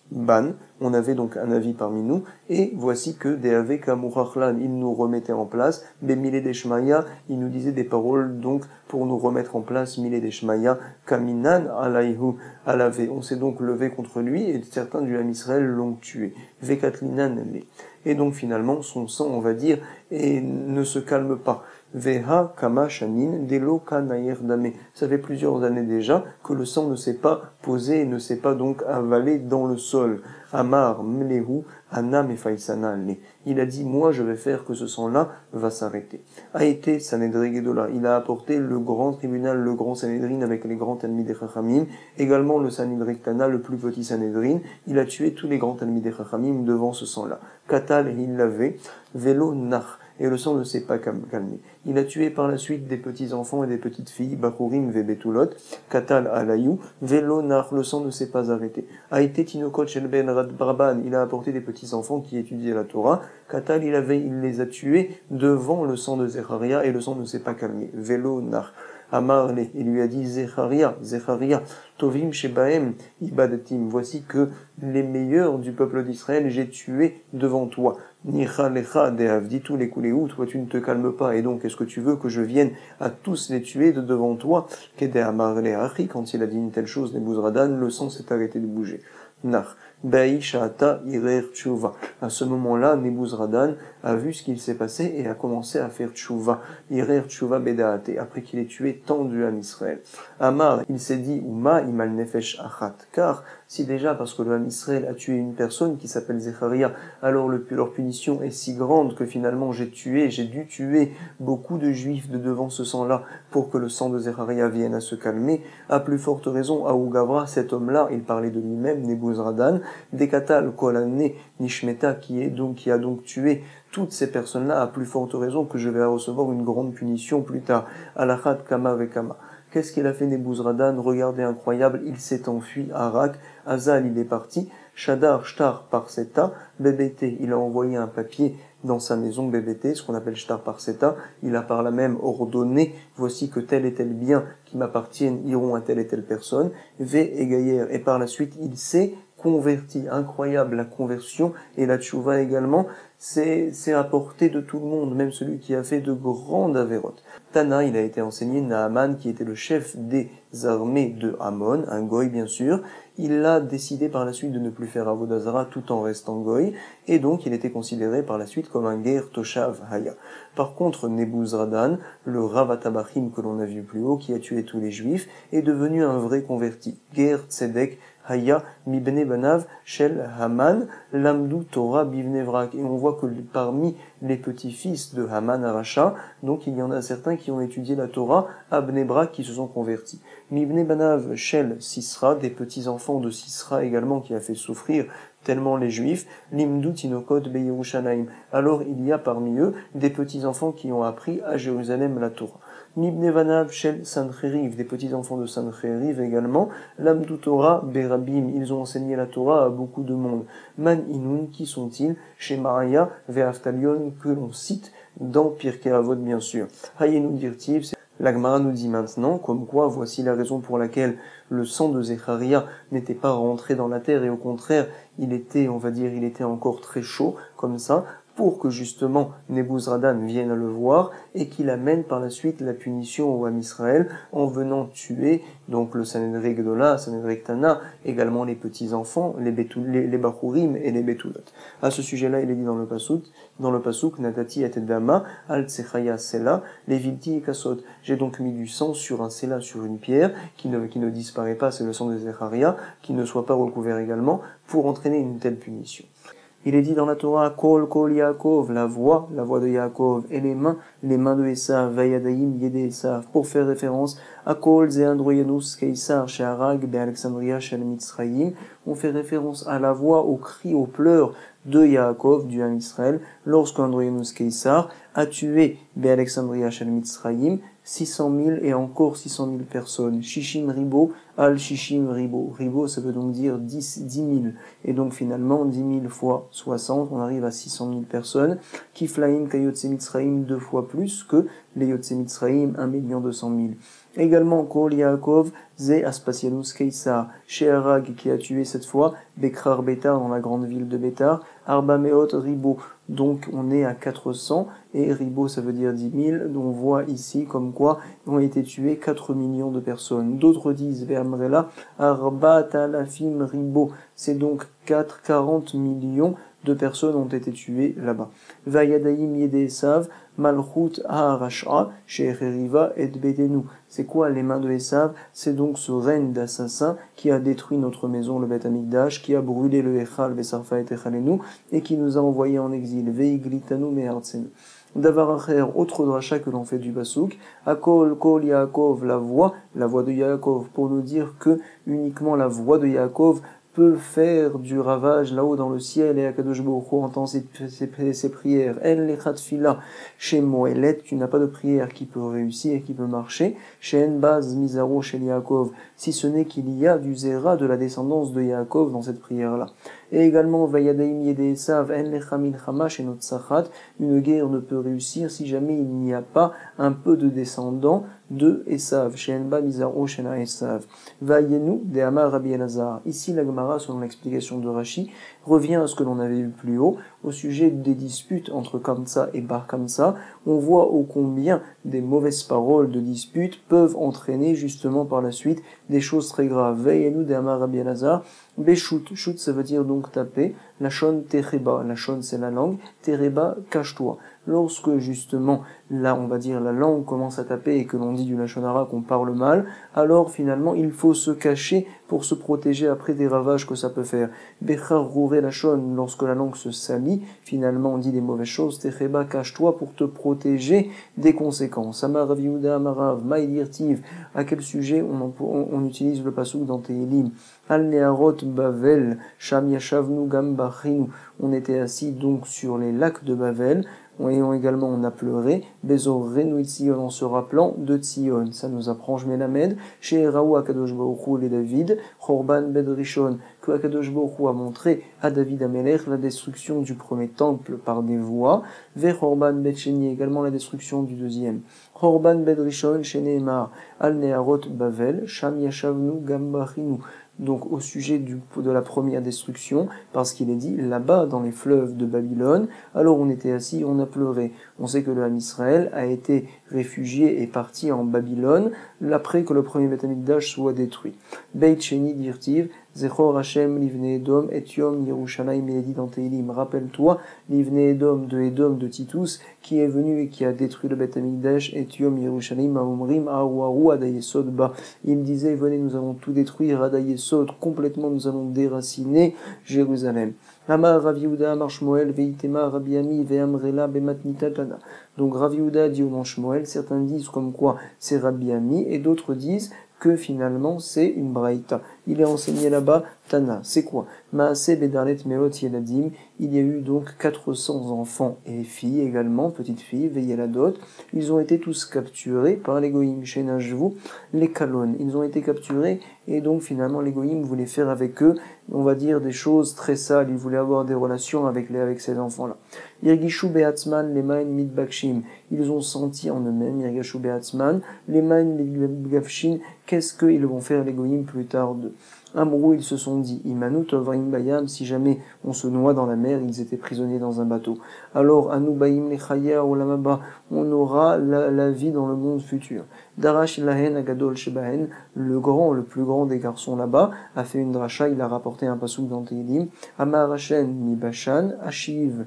Ban, on avait donc un avis parmi nous, et voici que des Have Kamurachlan, il nous remettait en place, Bemile Deshmaya, il nous disait des paroles donc pour nous remettre en place, Mile Deshmaya, Kaminan Alaihu, Alave, on s'est donc levé contre lui, et certains du Ham Israël l'ont tué, Vekatlinan le. Et donc finalement, son sang, on va dire, ne se calme pas. Veha kama shanin delo kanair dame. Ça fait plusieurs années déjà que le sang ne s'est pas posé et ne s'est pas donc avalé dans le sol. Amar mlehu anam et faisana. Il a dit, moi je vais faire que ce sang-là va s'arrêter. A été Sanhedrin Gedola. Il a apporté le grand tribunal, le grand Sanhedrin avec les grands Talmidei Chachamim, également le Sanhedrin Kana, le plus petit Sanhedrin. Il a tué tous les grands Talmidei Chachamim devant ce sang-là. Katal il l'avait, velo nach. Et le sang ne s'est pas calmé. Il a tué par la suite des petits-enfants et des petites filles, Bachurim Vebetulot, Katal Alayou, Velo Nar, le sang ne s'est pas arrêté. Aïté Tinokot Shel Ben Radbraban, il a apporté des petits-enfants qui étudiaient la Torah, Katal il les a tués devant le sang de Zecharia et le sang ne s'est pas calmé. Velo Nar. Amarle, il lui a dit, Zecharia, Tovim Shebaem, Ibadatim, voici que les meilleurs du peuple d'Israël j'ai tué devant toi. Nicha lecha deavdi tous les kuléou, toi tu ne te calmes pas, et donc est-ce que tu veux que je vienne à tous les tuer de devant toi? Kede amarle achi, quand il a dit une telle chose, Nebuzradan, le sang s'est arrêté de bouger. Nach. Baïshata irer tshuva. À ce moment-là, Nebuzradan a vu ce qu'il s'est passé et a commencé à faire tshuva. Irer tshuva bedaate. Après qu'il ait tué tant du Ham Israël. Amar, il s'est dit, Uma imal nefesh achat. Car, si déjà parce que le Ham Israël a tué une personne qui s'appelle Zecharia, alors leur punition est si grande que finalement j'ai dû tuer beaucoup de Juifs de devant ce sang-là pour que le sang de Zecharia vienne à se calmer. À plus forte raison, à Ugavra, cet homme-là, il parlait de lui-même, Nebuzradan, Dekatal Kolané Nishmeta, qui a donc tué toutes ces personnes-là, à plus forte raison que je vais recevoir une grande punition plus tard. Alachat Kama Vekama. Qu'est-ce qu'il a fait Nebuzradan? Regardez, incroyable, il s'est enfui, Arak, Azal, il est parti, Shadar, Shtar, Parseta, Bébété, il a envoyé un papier dans sa maison Bébété, ce qu'on appelle Shtar Parseta, il a par là même ordonné, voici que tel et tel bien qui m'appartiennent iront à telle et telle personne, Vé et Gaïer, et par la suite il s'est converti, incroyable la conversion, et la tchouva également, c'est à portée de tout le monde, même celui qui a fait de grandes avérotes. Tana, il a été enseigné, Naaman, qui était le chef des armées de Hamon, un goy bien sûr, il a décidé par la suite de ne plus faire Avodah Zara tout en restant goy, et donc il était considéré par la suite comme un ger toshav haya. Par contre, Nebuzradan, le Rav Atabachim que l'on a vu plus haut, qui a tué tous les juifs, est devenu un vrai converti, ger tzedek haya mibne banav shel Haman lamdu Torah bivne vrak. Et on voit que parmi les petits-fils de Haman Aracha, donc il y en a certains qui ont étudié la Torah à Bnei Brak qui se sont convertis. Mibne banav shel Sisra, des petits-enfants de Sisra également qui a fait souffrir tellement les Juifs, limdu tinokot beyerushalayim. Alors il y a parmi eux des petits-enfants qui ont appris à Jérusalem la Torah. Mibne banav shel Sancheriv, des petits-enfants de Sancheriv également, lamdu Torah berabim, ils ont enseigné la Torah à beaucoup de monde. Man inun, qui sont-ils? Chez Maria ve'aftalion, que l'on cite dans Pirkei Avot bien sûr. Hayenu dirtiv, la Gemara nous dit maintenant, comme quoi, voici la raison pour laquelle le sang de Zecharia n'était pas rentré dans la terre, et au contraire, il était encore très chaud, comme ça, pour que justement Nebuzradan vienne à le voir et qu'il amène par la suite la punition au Ham Israël en venant tuer donc le Sanhedrin Gdola, Sanhedrin Ktana, également les petits-enfants, les Bachurim et les Betulot. À ce sujet-là, il est dit dans le Pasuk, Natati et Dama, Al Tsechaya Sela, les Vilti et Kasot. J'ai donc mis du sang sur un Sela, sur une pierre, qui ne disparaît pas, c'est le sang de Zecharia, qui ne soit pas recouvert également, pour entraîner une telle punition. Il est dit dans la Torah, Kol Yaakov, la voix de Yaakov, et les mains de Esav, Vayadaim Yede Esav, pour faire référence à Kol Zeandroyanus Keisar, Sheharag, Be'Alexandria, Shel Mitzrayim. On fait référence à la voix, aux cris, aux pleurs de Yaakov, du Ham Israël, lorsqu'Androyanus Keisar a tué Be'Alexandria, Shel Mitzrayim, 600 000 et encore 600 000 personnes. Shishim Ribo, Al Shishim Ribo. Ribo, ça veut donc dire 10 000. Et donc finalement, 10 000 fois 60, on arrive à 600 000 personnes. Kiflaim Kayotse Mitzrayim, 2 fois plus que les Yotse Mitzrayim, 1 200 000. Également, Kol Yaakov, Ze Aspasianus Keisar, Sheharag, qui a tué cette fois Bekrar Betar, dans la grande ville de Betar, Arba Meot Ribo. Donc on est à 400, et Ribo ça veut dire 10 000, on voit ici comme quoi ont été tués 4 millions de personnes. D'autres disent Vermrela, Arba Talafim Ribo, c'est donc 40 millions de personnes ont été tuées là-bas. Vayadaim Yede Esav, Malchut Ha'arash'a, She'eriva et Bedenu. C'est quoi les mains de Esav? C'est donc ce règne d'assassin qui a détruit notre maison, le Beth Amikdash, qui a brûlé le Echal, Besarfa et Echalenu, et qui nous a envoyés en exil. Veiglitanu me'artsenu. Davar acher, autre dracha que l'on fait du Pasuk, Akol Kol Yaakov, la voix de Yaakov, pour nous dire que uniquement la voix de Yaakov peut faire du ravage là-haut dans le ciel, et Akadosh Baruch Hu entend ses prières. En lechat fila chez Moelet, tu n'as pas de prière qui peut réussir et qui peut marcher. Chez En baz mizaro chez Yaakov, si ce n'est qu'il y a du zera de la descendance de Yaakov dans cette prière-là. Et également Vayadaim Yede Esav, En lecha milchama chez notre sachat, une guerre ne peut réussir si jamais il n'y a pas un peu de descendants de Esav, chez Enba Mizaro chez Esav. Vayenu de Amar Rabbi Elazar. Ici la Gemara, selon l'explication de Rashi, revient à ce que l'on avait vu plus haut, au sujet des disputes entre Kamsa et Bar Kamsa. On voit ô combien des mauvaises paroles de disputes peuvent entraîner justement par la suite des choses très graves. Vayenu de Amar Rabbi Elazar. Beshut, shut ça veut dire donc taper, la shon tereba, la shon c'est la langue, tereba cache-toi. Lorsque justement, là on va dire la langue commence à taper et que l'on dit du lachon hara qu'on parle mal, alors finalement il faut se cacher pour se protéger après des ravages que ça peut faire. Bechar rouré la shon, lorsque la langue se salit, ennemi, finalement on dit des mauvaises choses, Techeba, cache-toi pour te protéger des conséquences. Amar Rav Yehuda Amarav, Maïdirtiv, à quel sujet on utilise le pasouk dans Tehilim? Al Neharot Bavel, Sham Yashavnu Gam Bachinu, on était assis donc sur les lacs de Bavel, et on a pleuré, Bezor Renu Tzion, en se rappelant de Tzion. Ça nous apprend Shmelamed, chez Raou Akadosh Baruch Hu et David, Chorban Bedrishon, que Akadosh Baruch Hu a montré à David Amelech la destruction du premier temple par des voies, vers Chorban Betcheni, également la destruction du deuxième. Chorban Bedrishon, chez Nehemar, Al Neharot Bavel, Sham Yashavnu Gam Bachinu. Donc au sujet de la première destruction, parce qu'il est dit là-bas dans les fleuves de Babylone, alors on était assis, on a pleuré. On sait que le Ham Israël a été réfugié et parti en Babylone après que le premier Beth Amikdash soit détruit. Beit Sheni dirtiv, Zechor Hashem livne Edom et Yom Yerushalayim, il est dit dans Tehilim, rappelle-toi livne Edom de Titus qui est venu et qui a détruit le Beth Amikdash et Yom Yerushalayim Aumrim Aouarou Adayesod Ba. Il disait venez nous allons tout détruire Adayesod complètement, nous allons déraciner Jérusalem. Amar Rav Yehuda Amar Shmuel Veitema Rabbi Ami Ve'amrela Bematnitatana. Donc Rav Yehuda dit au nom Shmuel, certains disent comme quoi c'est Rabbi Ami et d'autres disent que finalement c'est une braïta. Il est enseigné là-bas, Tana, c'est quoi? Maase Bedalet Meot Yeladim, il y a eu donc 400 enfants et filles également, petites filles, Veyeladot, ils ont été tous capturés par les Goïm, Shenajvu, les Kalon, ils ont été capturés et donc finalement les Goïm voulaient faire avec eux, on va dire des choses très sales, ils voulaient avoir des relations avec ces enfants-là. Irgishu Beatzman, les Main Midbakshim, ils ont senti en eux-mêmes, Irgishu Beatzman, les Main Midbakshim, qu'est-ce qu'ils vont faire les Goïm plus tard d'eux? Amrou, ils se sont dit, Imanu Tovrim Bayam, si jamais on se noie dans la mer, ils étaient prisonniers dans un bateau. Alors, Anubaim Lechaya Olamaba, on aura la vie dans le monde futur. Darash Lahen Agadol Shebahen, le plus grand des garçons là-bas, a fait une dracha, il a rapporté un pasouk dans Tehilim. Amar Hashem Mibashan, Ashiv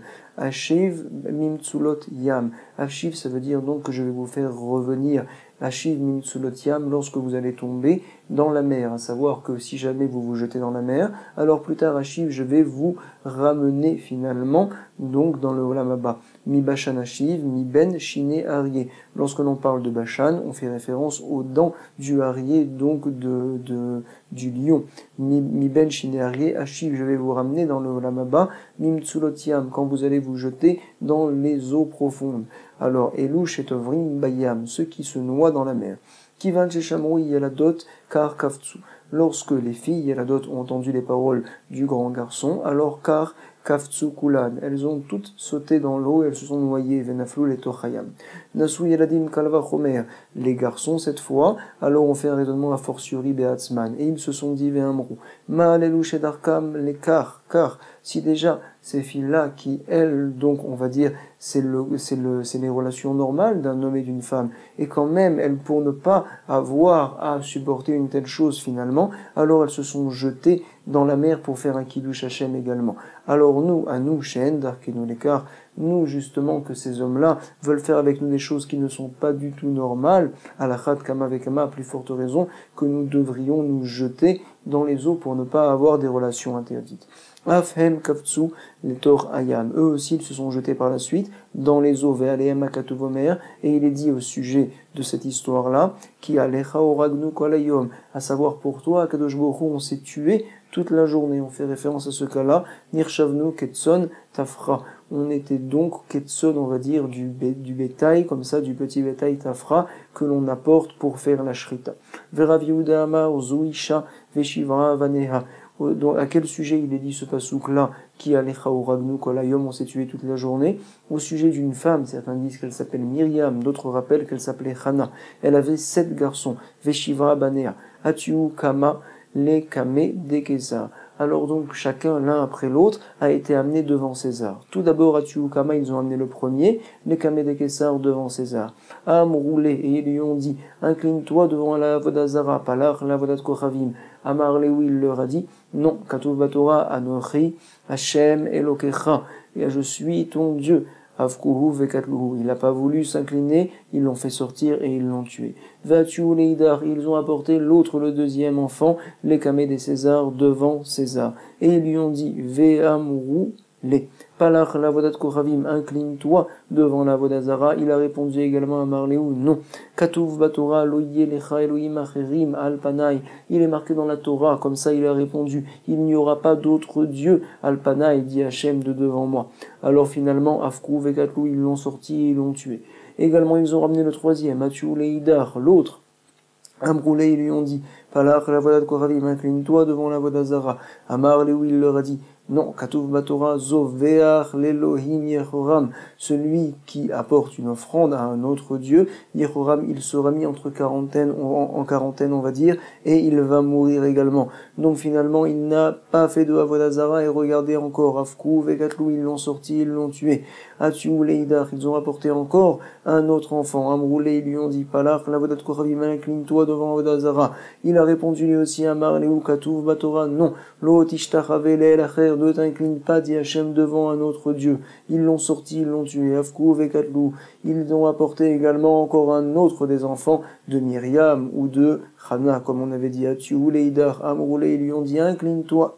Mimtsulot Yam. Ashiv, ça veut dire donc que je vais vous faire revenir. Ashiv Mimtsulot Yam, lorsque vous allez tomber dans la mer, à savoir que si jamais vous vous jetez dans la mer, alors plus tard Ashiv, je vais vous ramener finalement donc dans le Olam Haba. Mi Bashan Ashiv, mi Ben Shine Arié. Lorsque l'on parle de Bashan, on fait référence aux dents du Arié, donc du lion. Mi Ben Shine Arié, Ashiv, je vais vous ramener dans le Olam Haba. Mim Tsulotiam, quand vous allez vous jeter dans les eaux profondes. Alors, Elouch et Tovrim Bayam, ceux qui se noient dans la mer. Kivan Sheshamrou Yeladot Kar Kaftsu. Lorsque les filles Yeladot ont entendu les paroles du grand garçon, alors Kar Kaftsu Kulan, elles ont toutes sauté dans l'eau et elles se sont noyées, Venaflou les Tochayam. Nasu Yeladim Kalva Chomer, les garçons cette fois, alors on fait un raisonnement a fortiori Beatzman, et ils se sont dit Veamrou, Ma Lelouch et Darkam les car, si déjà ces filles-là qui, elles, donc on va dire, c'est les relations normales d'un homme et d'une femme, et quand même, elles, pour ne pas avoir à supporter une telle chose finalement, alors elles se sont jetées dans la mer pour faire un kiddush Hashem également. Alors nous, chez Darkenu l'écart, nous justement que ces hommes-là veulent faire avec nous des choses qui ne sont pas du tout normales, à la Khat Kama Vekama, à plus forte raison que nous devrions nous jeter dans les eaux pour ne pas avoir des relations interdites. Afhem Kaftsu, les Tor Ayam. Eux aussi, ils se sont jetés par la suite dans les eaux, Ve'alehem Akatuvomer, et il est dit au sujet de cette histoire-là, qui Alecha Oragnu Kolayom, à savoir pour toi, Akadosh Baruch Hu, on s'est tué toute la journée. On fait référence à ce cas-là, Nirshavnu Ketson Tafra. On était donc Ketson, on va dire, du bétail, comme ça, du petit bétail Tafra, que l'on apporte pour faire la shrita. Verav Yehuda Amar Zuisha Veshivra Vaneha. À quel sujet il est dit ce pasouk-là, qui alecha uragnu kolayom, on s'est tué toute la journée, au sujet d'une femme, certains disent qu'elle s'appelle Myriam, d'autres rappellent qu'elle s'appelait Hana. Elle avait 7 garçons, Veshivra Banea, Atiu Kama, les Kame de Kézar. Alors donc chacun, l'un après l'autre, a été amené devant César. Tout d'abord, Atiu Kama, ils ont amené le premier, les Kame de Kézar devant César. Am roulé, et ils lui ont dit, incline-toi devant la Vodazara, Palach, la Vodat Kochavim. Amar Lewi, il leur a dit, non, Katuv Batora, Anochi, Hashem, Elokecha, et je suis ton Dieu. Avkuhu vekatluhu. Il n'a pas voulu s'incliner, ils l'ont fait sortir et ils l'ont tué. Vatu leidar, ils ont apporté l'autre, le deuxième enfant, les camés des Césars, devant César. Et ils lui ont dit, Ve'amuru le. Palach l'avodat Kochavim, incline-toi devant l'avodat Zara. Il a répondu également à Marléou, non. Katuv Batora, loye lecha Elohim acherim al panai. Il est marqué dans la Torah, comme ça il a répondu, il n'y aura pas d'autre Dieu, al panai, dit Hachem, de devant moi. Alors finalement, Afkou Vekatlou, ils l'ont sorti et ils l'ont tué. Également, ils ont ramené le troisième, Atu Leidar, l'autre. Amroulé, ils lui ont dit, Palach l'avodat Kochavim, incline-toi devant l'avodat Zara. Amar Léou, il leur a dit, non, Katuv Batora, Zoveach l'Elohim Yehoram, celui qui apporte une offrande à un autre Dieu, Yehoram, il sera mis en quarantaine, on va dire, et il va mourir également. Donc finalement, il n'a pas fait de Avodah Zara, et regardez encore, Afkou, Vekatlou, ils l'ont sorti, ils l'ont tué. Atu Leidar, ils ont rapporté encore un autre enfant. Amroulé, ils lui ont dit, Palach, l'Avodat Kochavim, incline-toi devant Avodah Zara. Il a répondu lui aussi à Marléou, Katuv Batora, non, Lo tishtachave le'elacher, ne t'incline pas, dit Hachem, devant un autre Dieu. Ils l'ont sorti, ils l'ont tué. Afkou Vekatlou, ils ont apporté également encore un autre des enfants de Myriam ou de Chana, comme on avait dit. Atu Leidar, Amroulé, ils lui ont dit, incline-toi.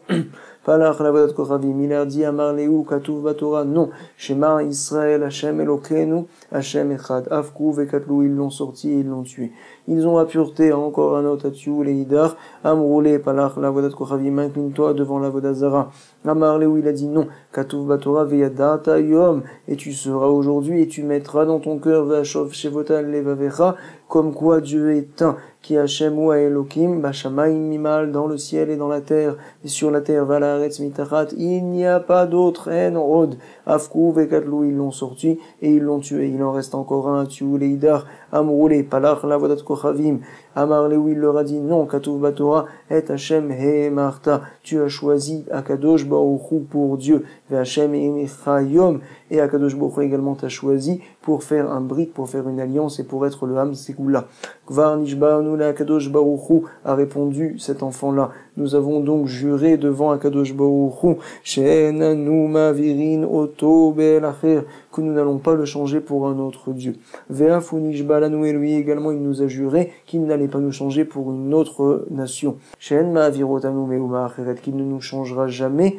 Palach l'avodat Kochavim, il a dit à Marléou, Katuv Batora, non, Shema Israël, Hachem Elokeinu, Hachem Echad, Afkou Vekatlou, ils l'ont sorti et ils l'ont tué. Ils ont appureté encore un autre Atu Leidar, Amroulé, Palach l'avodat Kochavim, incline-toi devant l'avodat Zara. À Marléou, il a dit non, Katuv Batora Veyadata Yom, et tu seras aujourd'hui et tu mettras dans ton cœur Vachov Shevotal Levavecha, comme quoi Dieu est un, qui Hachem ou Elohim, Bashamayim Mimal, dans le ciel et dans la terre, et sur la terre, Valaretz Mitachat, il n'y a pas d'autre, En Od, Afkou Vekatlou, ils l'ont sorti, et ils l'ont tué. Il en reste encore un, Atu Leidar, Amroulé, Palach, Lavodat Kochavim, Amarléou, il leur a dit non, Katuv Batora, et Hachem He Marta, tu as choisi Akadosh Baruch pour Dieu, Ve Hachem Emecha Yom, et Akadosh Baruch également t'a choisi pour faire un brit, pour faire une alliance et pour être le Ham Sekula. Kvar Nishba'anu la Akadosh Baruch a répondu cet enfant-là. Nous avons donc juré devant Akadosh Baruch She'enanu Mavirin Oto Be'elacher, que nous n'allons pas le changer pour un autre Dieu. Ve'afu Nishba'anu et lui également il nous a juré qu'il n'allait pas nous changer pour une autre nation. She'en Ma'avirotanu Me'uma Acheret, qu'il ne nous changera jamais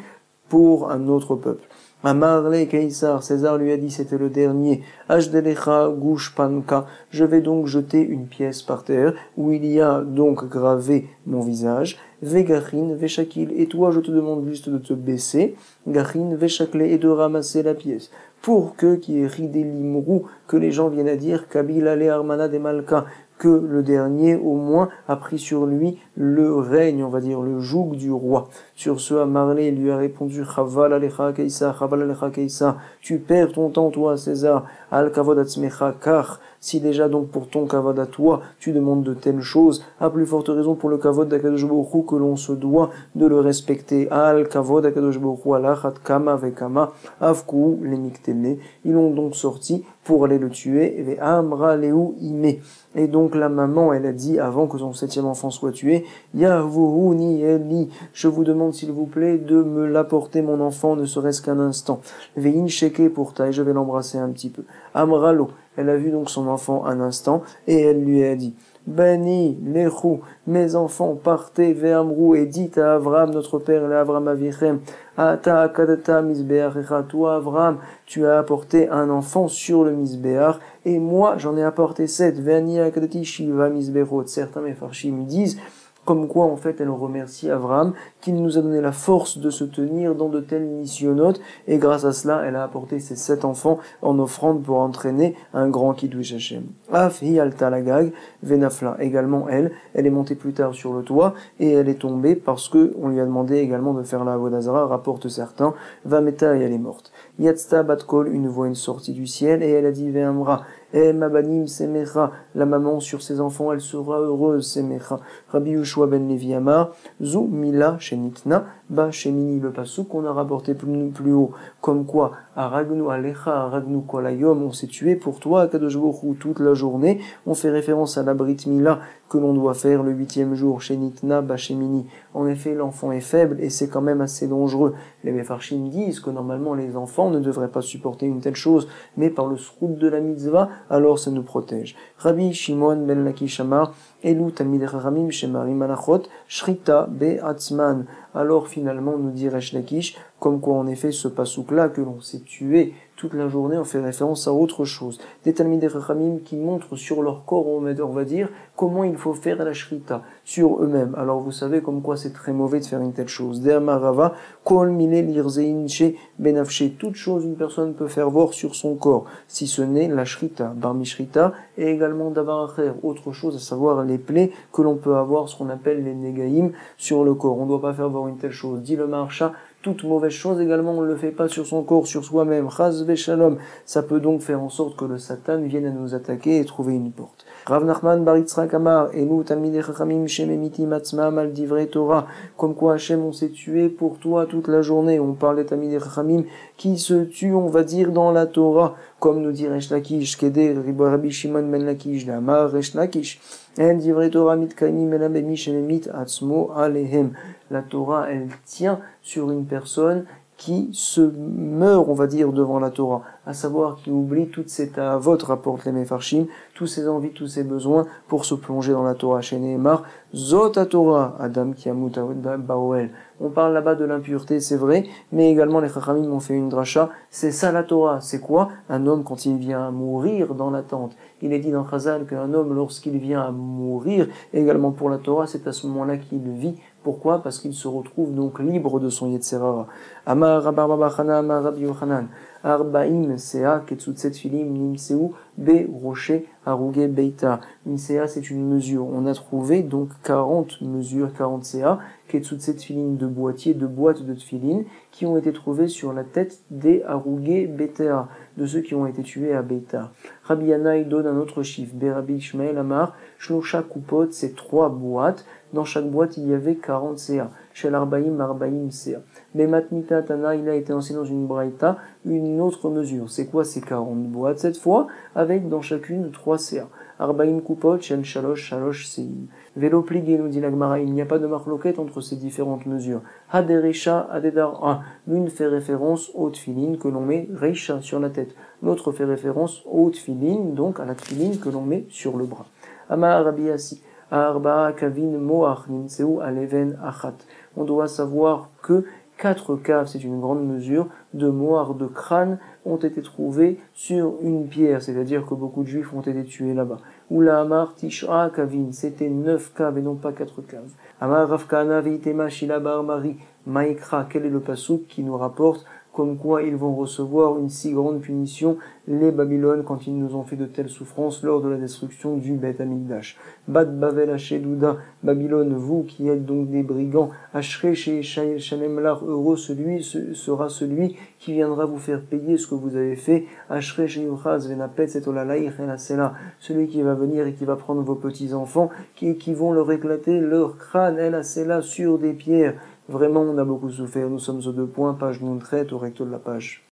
pour un autre peuple. Amarle Caesar, César lui a dit, c'était le dernier. Ashdelecha Gushpanka, je vais donc jeter une pièce par terre, où il y a donc gravé mon visage. Vegachin, Veshakil, et toi je te demande juste de te baisser. Gachin, Veshakle, et de ramasser la pièce. Pour que, qui est ridé limrou, que les gens viennent à dire, Kabil ale Armana de Malka, que le dernier, au moins, a pris sur lui le règne, on va dire, le joug du roi. Sur ce, Amarlé lui a répondu, Chaval alecha Keïsa, Chaval alecha Keïsa, tu perds ton temps, toi, César, al kavod atzmecha, car si déjà donc pour ton kavod à toi, tu demandes de telles choses, à plus forte raison pour le kavod d'Akadosh Baruch Hu, que l'on se doit de le respecter. Al kavod d'Akadosh Baruch Hu, alachat kama vekama, avkou lemiktene, ils l'ont donc sorti pour aller le tuer, ve amra leu ime. Et donc la maman, elle a dit, avant que son 7e enfant soit tué, Yavuhuni Eli, je vous demande s'il vous plaît de me l'apporter mon enfant, ne serait-ce qu'un instant. Vein sheke pour ta, et je vais l'embrasser un petit peu. Amralo, elle a vu donc son enfant un instant, et elle lui a dit, Bani, Lechu, mes enfants, partez vers Amrou et dites à Avram, notre père, et à Avram Avichem, Ata akadata misbeachecha, toi Avram, tu as apporté un enfant sur le misbeach, et moi j'en ai apporté 7, Vani akadati shiva misberot. Certains mefarshim disent, comme quoi en fait elle remercie Avram qu'il nous a donné la force de se tenir dans de telles missionnotes, et grâce à cela elle a apporté ses 7 enfants en offrande pour entraîner un grand kiddush Hashem. Af hi alta lagag venafla, également elle est montée plus tard sur le toit et elle est tombée parce que on lui a demandé également de faire la avodah zara, rapporte certains, vameta et elle est morte. Yatzta batkol, une voix une sortie du ciel et elle a dit ve'amra, mabanim semecha, la maman sur ses enfants elle sera heureuse semecha. Rabbi Yoshua ben Levi Amar, zu mila shenitna, ba shemini, le pasuk qu'on a rapporté plus haut, comme quoi, aragnu alecha, aragnu kolayom, on s'est tué pour toi, Kadosh Baruch Hu, toute la journée, on fait référence à la Brit Mila, que l'on doit faire le 8e jour, shenitna, ba shemini. En effet, l'enfant est faible et c'est quand même assez dangereux. Les Mefarshim disent que normalement les enfants ne devraient pas supporter une telle chose, mais par le srout de la mitzvah, alors ça nous protège. Rabbi Shimon ben Lakish Amar, Elu Talmidei Chachamim Shemarim Alachot, Shrita Be'atzman. alors finalement nous dit Resh Lakish, comme quoi en effet ce pasouk-là que l'on s'est tué toute la journée, on fait référence à autre chose. Des Talmidei Chachamim qui montrent sur leur corps, on va dire, comment il faut faire la shrita sur eux-mêmes. Alors vous savez comme quoi c'est très mauvais de faire une telle chose. De Amarava, Kol Mile Lirzein She Benafshe, toute chose une personne peut faire voir sur son corps, si ce n'est la shrita, Barmi Shrita, et également Davar Acher, autre chose, à savoir les plaies que l'on peut avoir, ce qu'on appelle les Negaïm, sur le corps. On ne doit pas faire voir une telle chose. Dit le Maharsha, toute mauvaise chose également, on ne le fait pas sur son corps, sur soi-même. Chaz v'shalom. Ça peut donc faire en sorte que le Satan vienne à nous attaquer et trouver une porte. Rav Nachman bar Yitzchak Amar, Elu Talmidei Chachamim shememitim atzmam al divrei Torah. Comme quoi Hachem, on s'est tué pour toi toute la journée. On parle des Talmidei Chachamim qui se tuent, on va dire, dans la Torah. Comme nous dit Resh Lakish, Keder Rabbi Shimon ben Lakish, Amar Resh Lakish. En divrei Torah mitkaimim elam bemi shememit atzmo alehem. La Torah, elle tient sur une personne qui se meurt, on va dire, devant la Torah, à savoir qui oublie toutes ses ta'avot, rapporte les Mefarshim, tous ses envies, tous ses besoins, pour se plonger dans la Torah. Chez Nehemar, Zot Torah, Adam Kiamut Baoel. On parle là-bas de l'impureté, c'est vrai, mais également les Chachamim ont fait une dracha, c'est ça la Torah, c'est quoi? Un homme quand il vient à mourir dans la tente. Il est dit dans Chazal qu'un homme, lorsqu'il vient à mourir, également pour la Torah, c'est à ce moment-là qu'il vit. Pourquoi? Parce qu'il se retrouve donc libre de son Yetzerara. Amar Rabba Bachana, Amar Rabbi Yochanan, Arbaim Sea, Ketzutset Filim, Nimseu, Be Rocher, Aruge Beita. Une Sea, c'est une mesure. On a trouvé donc 40 mesures, 40 Sea, Ketzutset Filim de boîtiers, de boîtes de Tfilin, qui ont été trouvées sur la tête des Aruge Beita, de ceux qui ont été tués à Beita. Rabbi Yanaï donne un autre chiffre. Rabbi Ishmael Amar, Shlosha Kupot, c'est 3 boîtes. Dans chaque boîte, il y avait 40 CA. Chez l'Arbaïm, Arbaïm CA. Mais Matmita Tana, il a été enseigné dans une braïta, une autre mesure. C'est quoi ces 40 boîtes? Cette fois, avec dans chacune 3 CA. Arbaïm Kupot, Shel Shalosh, Shalosh Seim. Vélo plié, nous dit la Gemara, il n'y a pas de marloquette entre ces différentes mesures. Haderecha, Hadedar 1. L'une fait référence au tfilin que l'on met Reisha sur la tête. L'autre fait référence au tfilin, donc à la tfilin que l'on met sur le bras. Ama Rabbi Assi. Arba'a kavin moach nimseu aleven achat. On doit savoir que 4 caves, c'est une grande mesure, de moire de crâne ont été trouvés sur une pierre, c'est-à-dire que beaucoup de juifs ont été tués là-bas. Oula Amar Tish'a kavin, c'était 9 caves et non pas 4 caves. Amar Rav Kahana veitema shila bar Mari, Maïkra, quel est le pasouk qui nous rapporte comme quoi ils vont recevoir une si grande punition, les Babylones, quand ils nous ont fait de telles souffrances lors de la destruction du Beth Amikdash. Bad Bavel Hachedouda, Babylone, vous qui êtes donc des brigands, Ashre chez Shalemlar, heureux sera celui qui viendra vous faire payer ce que vous avez fait. Ashre chez Yuchaz Venapet, c'est Olalaïch et la Sela, celui qui va venir et qui va prendre vos petits-enfants, qui vont leur éclater leur crâne, et la Sela, sur des pierres. Vraiment, on a beaucoup souffert. Nous sommes aux 2 points, page non traite, au recto de la page.